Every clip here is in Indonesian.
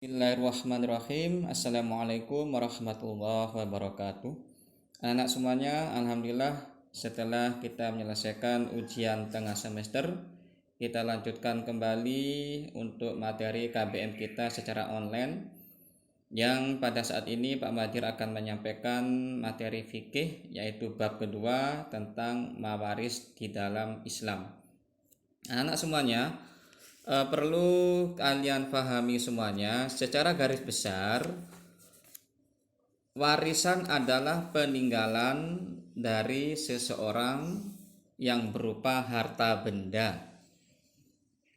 Bismillahirrahmanirrahim. Assalamualaikum warahmatullahi wabarakatuh. Anak semuanya, alhamdulillah setelah kita menyelesaikan ujian tengah semester, kita lanjutkan kembali untuk materi KBM kita secara online. Yang pada saat ini Pak Madir akan menyampaikan materi fikih, yaitu bab kedua tentang mawaris di dalam Islam. Anak semuanya, perlu kalian pahami semuanya secara garis besar, warisan adalah peninggalan dari seseorang yang berupa harta benda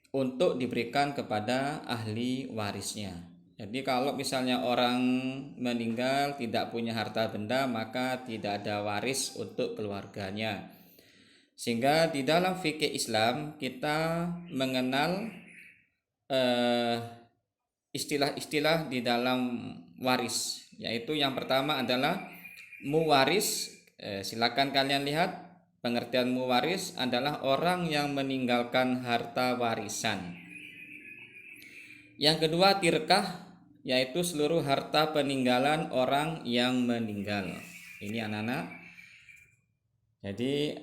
untuk diberikan kepada ahli warisnya. Jadi kalau misalnya orang meninggal tidak punya harta benda, maka tidak ada waris untuk keluarganya. Sehingga di dalam fikih Islam kita mengenal istilah-istilah di dalam waris, yaitu yang pertama adalah muwaris. Silakan kalian lihat, pengertian muwaris adalah orang yang meninggalkan harta warisan. Yang kedua tirkah, yaitu seluruh harta peninggalan orang yang meninggal. Ini anak-anak. Jadi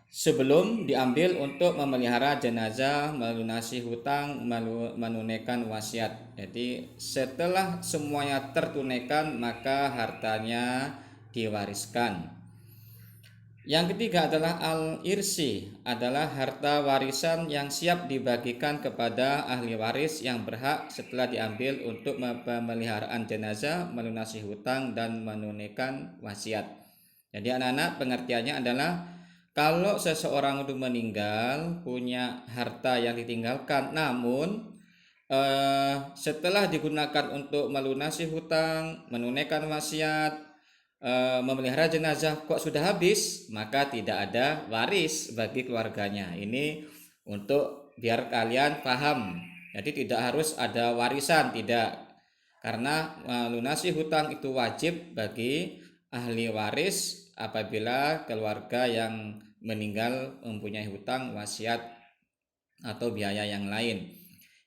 sebelum diambil untuk memelihara jenazah, melunasi hutang, menunaikan wasiat. Jadi setelah semuanya tertunaikan, maka hartanya diwariskan. Yang ketiga adalah al-irsi, adalah harta warisan yang siap dibagikan kepada ahli waris yang berhak setelah diambil untuk pemeliharaan jenazah, melunasi hutang, dan menunaikan wasiat. Jadi anak-anak, pengertiannya adalah kalau seseorang itu meninggal punya harta yang ditinggalkan, namun setelah digunakan untuk melunasi hutang, menunaikan wasiat, memelihara jenazah kok sudah habis, maka tidak ada waris bagi keluarganya. Ini untuk biar kalian paham. Jadi tidak harus ada warisan, tidak. Karena melunasi hutang itu wajib bagi ahli waris apabila keluarga yang meninggal mempunyai hutang, wasiat, atau biaya yang lain.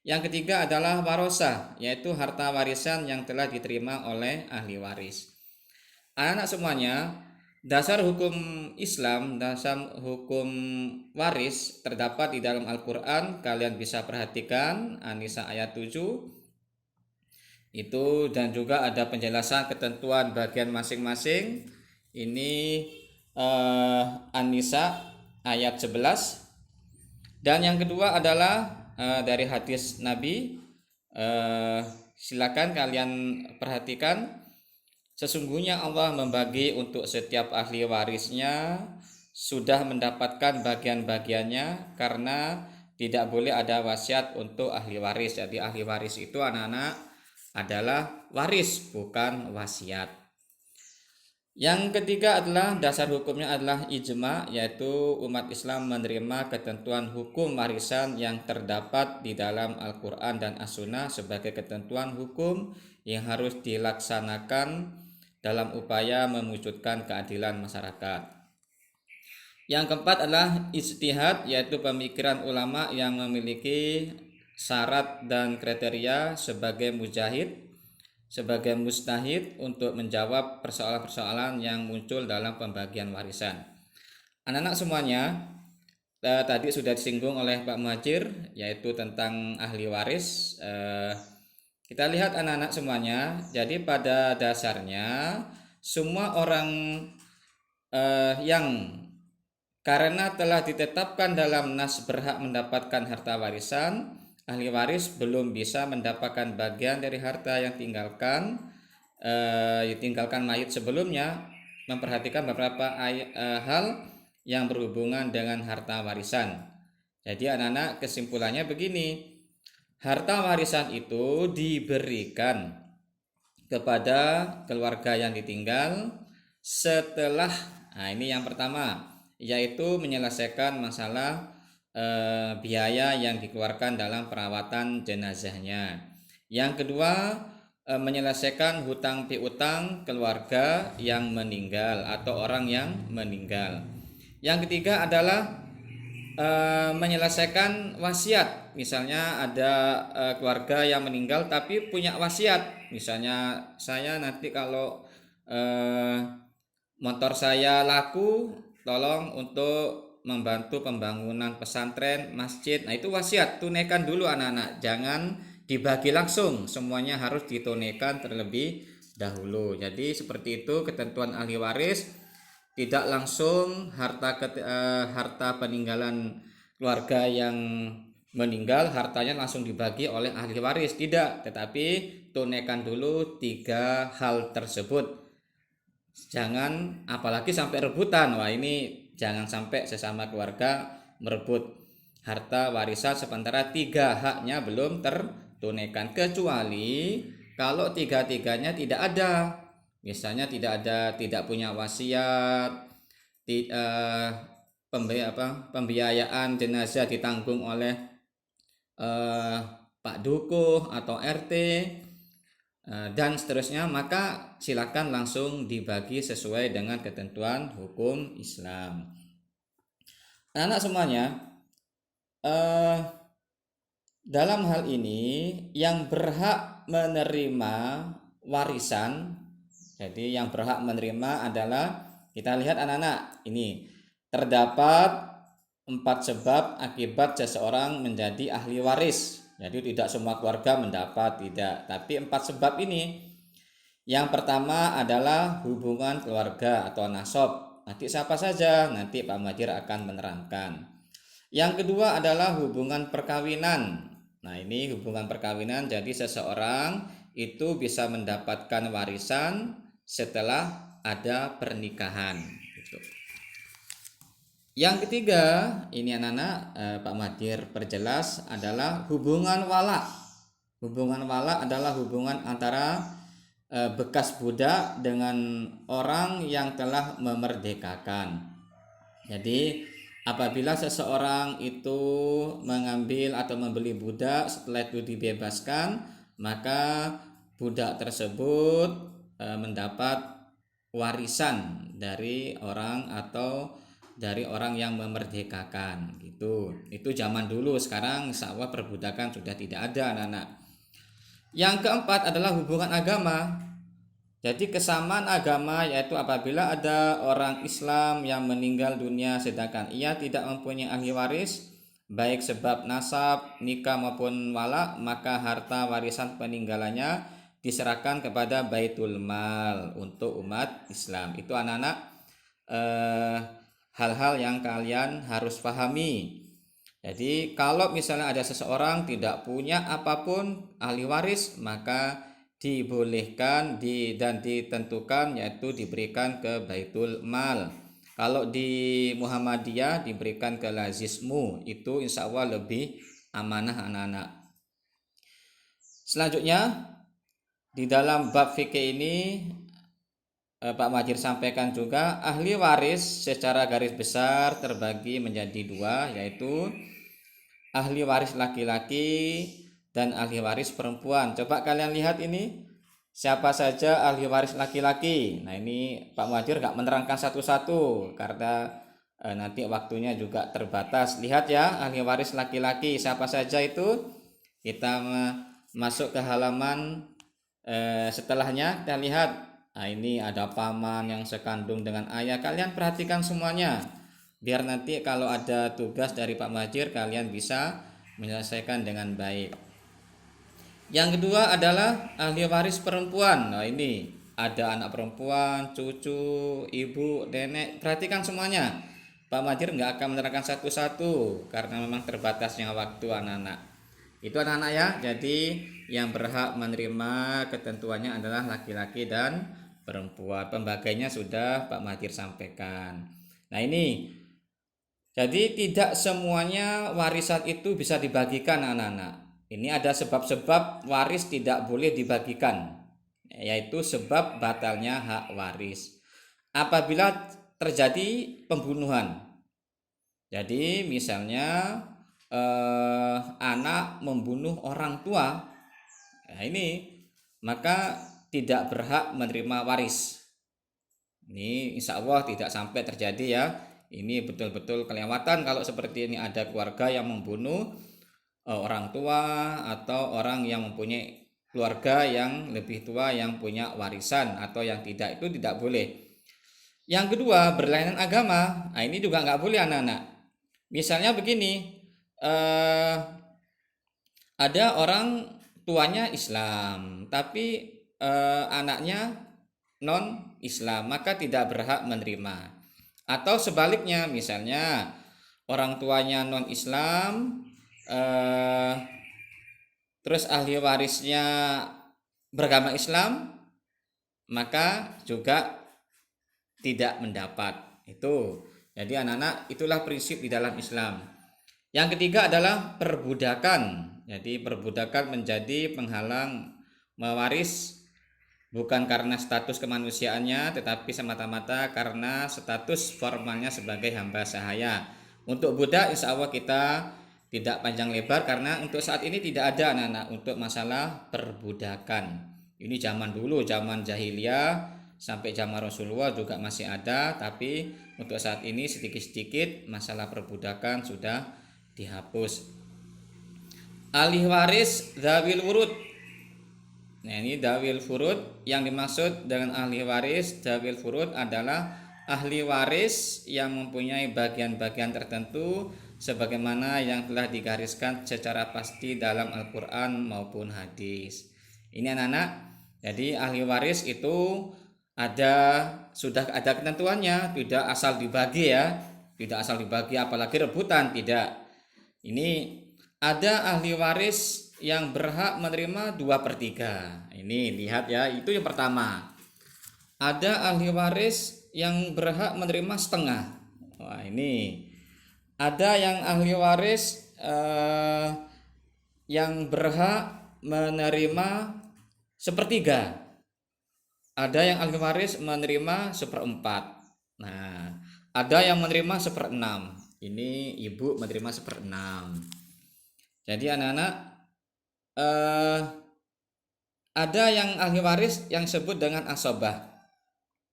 Yang ketiga adalah warosah, yaitu harta warisan yang telah diterima oleh ahli waris. Anak-anak semuanya, dasar hukum Islam, dasar hukum waris terdapat di dalam Al-Quran. Kalian bisa perhatikan An-Nisa ayat 7 itu, dan juga ada penjelasan ketentuan bagian masing-masing. Ini An-Nisa ayat 11. Dan yang kedua adalah dari hadis Nabi. Silakan kalian perhatikan. Sesungguhnya Allah membagi untuk setiap ahli warisnya sudah mendapatkan bagian-bagiannya, karena tidak boleh ada wasiat untuk ahli waris. Jadi ahli waris itu anak-anak adalah waris, bukan wasiat. Yang ketiga adalah dasar hukumnya adalah ijma, yaitu umat Islam menerima ketentuan hukum warisan yang terdapat di dalam Al-Quran dan As-Sunnah sebagai ketentuan hukum yang harus dilaksanakan dalam upaya mewujudkan keadilan masyarakat. Yang keempat adalah ijtihad, yaitu pemikiran ulama yang memiliki syarat dan kriteria sebagai mujahid, sebagai mustahid untuk menjawab persoalan-persoalan yang muncul dalam pembagian warisan. Anak-anak semuanya, tadi sudah disinggung oleh Pak Muhajir, yaitu tentang ahli waris. Kita lihat anak-anak semuanya, jadi pada dasarnya semua orang yang karena telah ditetapkan dalam nas berhak mendapatkan harta warisan, ahli waris belum bisa mendapatkan bagian dari harta yang ditinggalkan mayit sebelumnya. Memperhatikan beberapa hal yang berhubungan dengan harta warisan. Jadi anak-anak, kesimpulannya begini. Harta warisan itu diberikan kepada keluarga yang ditinggal setelah, ini yang pertama, yaitu menyelesaikan masalah biaya yang dikeluarkan dalam perawatan jenazahnya. Yang kedua, menyelesaikan hutang piutang keluarga yang meninggal atau orang yang meninggal. Yang ketiga adalah menyelesaikan wasiat. Misalnya ada keluarga yang meninggal tapi punya wasiat. Misalnya saya nanti kalau eh, motor saya laku, tolong untuk membantu pembangunan pesantren, masjid. Nah, itu wasiat, tunaikan dulu anak-anak. Jangan dibagi langsung, semuanya harus ditunaikan terlebih dahulu. Jadi seperti itu ketentuan ahli waris, tidak langsung harta peninggalan keluarga yang meninggal hartanya langsung dibagi oleh ahli waris, tidak, tetapi tunaikan dulu tiga hal tersebut. Jangan apalagi sampai rebutan. Wah, ini jangan sampai sesama keluarga merebut harta warisan sementara tiga haknya belum tertunaikan, kecuali kalau tiga-tiganya tidak ada. Misalnya tidak punya wasiat, pembiayaan jenazah ditanggung oleh Pak Dukuh atau RT, dan seterusnya, maka silakan langsung dibagi sesuai dengan ketentuan hukum Islam. Anak-anak semuanya, eh, dalam hal ini yang berhak menerima warisan, jadi yang berhak menerima adalah, kita lihat anak-anak, ini terdapat 4 sebab akibat seseorang menjadi ahli waris. Jadi tidak semua keluarga mendapat, tidak, tapi 4 sebab ini. Yang pertama adalah hubungan keluarga atau nasab. Nanti siapa saja, nanti Pak Muhajir akan menerangkan. Yang kedua adalah hubungan perkawinan. Nah, ini hubungan perkawinan, jadi seseorang itu bisa mendapatkan warisan setelah ada pernikahan. Gitu. Yang ketiga, ini anak-anak Pak Muhajir perjelas, adalah hubungan wala. Hubungan wala adalah hubungan antara bekas budak dengan orang yang telah memerdekakan. Jadi apabila seseorang itu mengambil atau membeli budak, setelah itu dibebaskan, maka budak tersebut mendapat warisan dari orang atau dari orang yang memerdekakan gitu. Itu zaman dulu, sekarang insya Allah perbudakan sudah tidak ada anak-anak. Yang keempat adalah hubungan agama. Jadi kesamaan agama, yaitu apabila ada orang Islam yang meninggal dunia sedangkan ia tidak mempunyai ahli waris, baik sebab nasab, nikah maupun wala, maka harta warisan peninggalannya diserahkan kepada Baitul Mal untuk umat Islam. Itu anak-anak hal-hal yang kalian harus pahami. Jadi kalau misalnya ada seseorang tidak punya apapun ahli waris, maka dibolehkan dan ditentukan yaitu diberikan ke Baitul Mal. Kalau di Muhammadiyah diberikan ke Lazismu, itu insya Allah lebih amanah anak-anak. Selanjutnya di dalam bab fikih ini Pak Majir sampaikan juga ahli waris secara garis besar terbagi menjadi dua, yaitu ahli waris laki-laki dan ahli waris perempuan. Coba kalian lihat ini, siapa saja ahli waris laki-laki. Nah, ini Pak Muhajir gak menerangkan satu-satu karena nanti waktunya juga terbatas. Lihat ya, ahli waris laki-laki siapa saja itu. Kita masuk ke halaman setelahnya, kita lihat. Nah, ini ada paman yang sekandung dengan ayah. Kalian perhatikan semuanya, biar nanti kalau ada tugas dari Pak Muhajir kalian bisa menyelesaikan dengan baik. Yang kedua adalah ahli waris perempuan. Nah, ini ada anak perempuan, cucu, ibu, nenek. Perhatikan semuanya. Pak Muhajir nggak akan menerangkan satu-satu karena memang terbatasnya waktu anak-anak. Itu anak-anak ya. Jadi yang berhak menerima ketentuannya adalah laki-laki dan perempuan. Pembagiannya sudah Pak Muhajir sampaikan. Nah, ini jadi tidak semuanya warisan itu bisa dibagikan anak-anak. Ini ada sebab-sebab waris tidak boleh dibagikan, yaitu sebab batalnya hak waris. Apabila terjadi pembunuhan. Jadi misalnya anak membunuh orang tua, nah ini maka tidak berhak menerima waris. Ini insya Allah tidak sampai terjadi ya. Ini betul-betul kelewatan kalau seperti ini ada keluarga yang membunuh orang tua atau orang yang mempunyai keluarga yang lebih tua yang punya warisan atau yang tidak, itu tidak boleh. Yang kedua, berlainan agama. Nah, ini juga nggak boleh anak-anak. Misalnya begini, ada orang tuanya Islam, tapi anaknya non Islam, maka tidak berhak menerima. Atau sebaliknya, misalnya orang tuanya non Islam, terus ahli warisnya beragama Islam, maka juga tidak mendapat. Itu. Jadi anak-anak, itulah prinsip di dalam Islam. Yang ketiga adalah perbudakan. Jadi perbudakan menjadi penghalang mewaris bukan karena status kemanusiaannya, tetapi semata-mata karena status formalnya sebagai hamba sahaya. Untuk budak insya Allah kita tidak panjang lebar, karena untuk saat ini tidak ada anak-anak untuk masalah perbudakan. Ini zaman dulu, zaman jahiliyah sampai zaman Rasulullah juga masih ada, tapi untuk saat ini sedikit-sedikit masalah perbudakan sudah dihapus. Ahli waris dzawil wurud. Nah, ini dzawil furud. Yang dimaksud dengan ahli waris dzawil furud adalah ahli waris yang mempunyai bagian-bagian tertentu sebagaimana yang telah digariskan secara pasti dalam Al-Qur'an maupun hadis. Ini anak-anak, jadi ahli waris itu sudah ada ketentuannya, tidak asal dibagi ya, tidak asal dibagi apalagi rebutan, tidak. Ini ada ahli waris yang berhak menerima 2/3. Ini lihat ya, itu yang pertama. Ada ahli waris yang berhak menerima setengah. Wah, ini ada yang ahli waris yang berhak menerima 1/3. Ada yang ahli waris menerima 1/4. Nah, ada yang menerima 1/6. Ini ibu menerima 1/6. Jadi anak-anak, ada yang ahli waris yang disebut dengan asobah.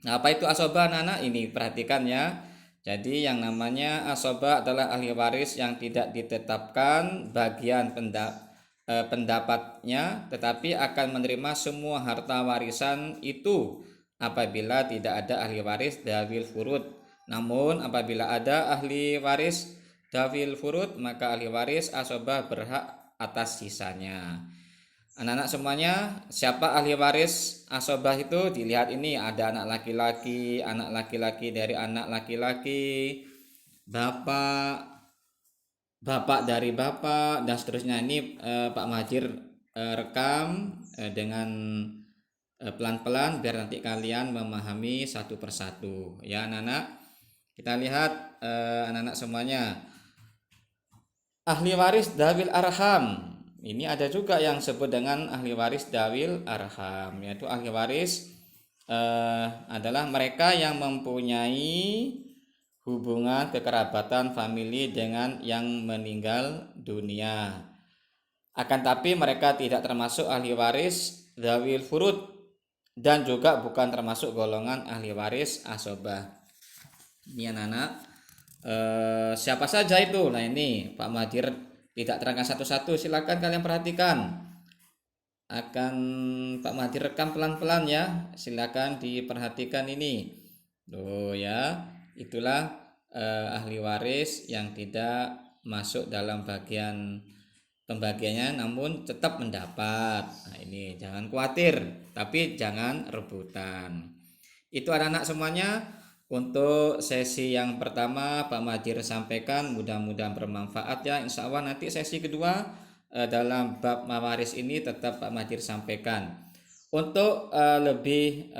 Nah, apa itu asobah anak-anak? Ini perhatikan ya. Jadi yang namanya asobah adalah ahli waris yang tidak ditetapkan bagian pendapatnya, tetapi akan menerima semua harta warisan itu apabila tidak ada ahli waris dzawil furud. Namun apabila ada ahli waris dzawil furud, maka ahli waris asobah berhak atas sisanya. Anak-anak semuanya, siapa ahli waris asobah itu? Dilihat ini, ada anak laki-laki dari anak laki-laki, bapak dari bapak, dan seterusnya. Ini Pak Mahajir rekam dengan pelan-pelan biar nanti kalian memahami satu persatu ya anak-anak. Kita lihat anak-anak semuanya. Ahli waris dzawil arham. Ini ada juga yang disebut dengan ahli waris dzawil arham, yaitu ahli waris adalah mereka yang mempunyai hubungan kekerabatan famili dengan yang meninggal dunia. Akan tapi mereka tidak termasuk ahli waris dzawil furud dan juga bukan termasuk golongan ahli waris asobah. Ini anak-anak, siapa saja itu? Nah, ini Pak Mahdir tidak terangkan satu-satu, silakan kalian perhatikan. Akan Pak Mahdir rekam pelan-pelan ya, silakan diperhatikan ini. Loh ya, itulah ahli waris yang tidak masuk dalam bagian pembagiannya namun tetap mendapat. Nah, ini jangan khawatir, tapi jangan rebutan. Itu anak-anak semuanya. Untuk sesi yang pertama Pak Mahdir sampaikan, mudah-mudahan bermanfaat ya. Insya Allah nanti sesi kedua dalam bab mawaris ini tetap Pak Mahdir sampaikan. Untuk lebih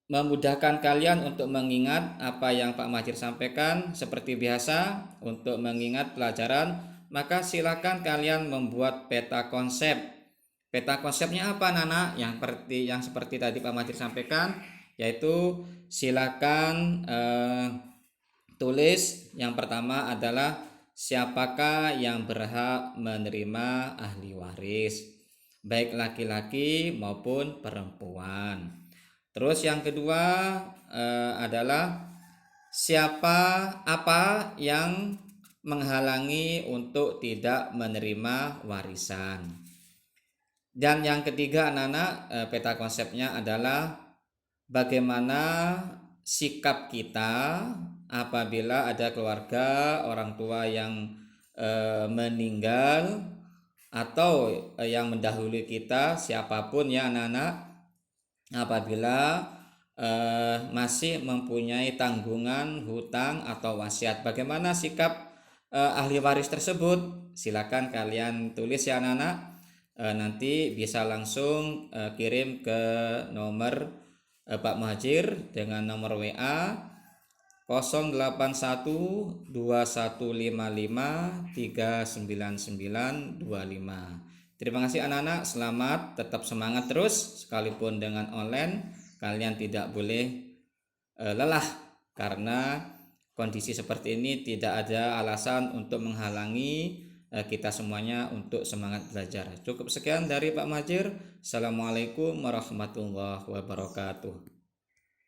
memudahkan kalian untuk mengingat apa yang Pak Mahdir sampaikan, seperti biasa untuk mengingat pelajaran, maka silakan kalian membuat peta konsep. Peta konsepnya apa Nana? Yang seperti tadi Pak Mahdir sampaikan, yaitu silakan tulis yang pertama adalah siapakah yang berhak menerima ahli waris, baik laki-laki maupun perempuan. Terus yang kedua adalah apa yang menghalangi untuk tidak menerima warisan. Dan yang ketiga anak-anak, peta konsepnya adalah bagaimana sikap kita apabila ada keluarga orang tua yang meninggal atau yang mendahului kita, siapapun ya anak-anak, apabila masih mempunyai tanggungan hutang atau wasiat. Bagaimana sikap ahli waris tersebut? Silakan kalian tulis ya anak-anak. Nanti bisa langsung kirim ke nomor Pak Muhajir dengan nomor WA 081215539925. Terima kasih anak-anak, selamat, tetap semangat terus sekalipun dengan online. Kalian tidak boleh lelah karena kondisi seperti ini tidak ada alasan untuk menghalangi kita semuanya untuk semangat belajar. Cukup sekian dari Pak Muhajir. Assalamualaikum warahmatullahi wabarakatuh.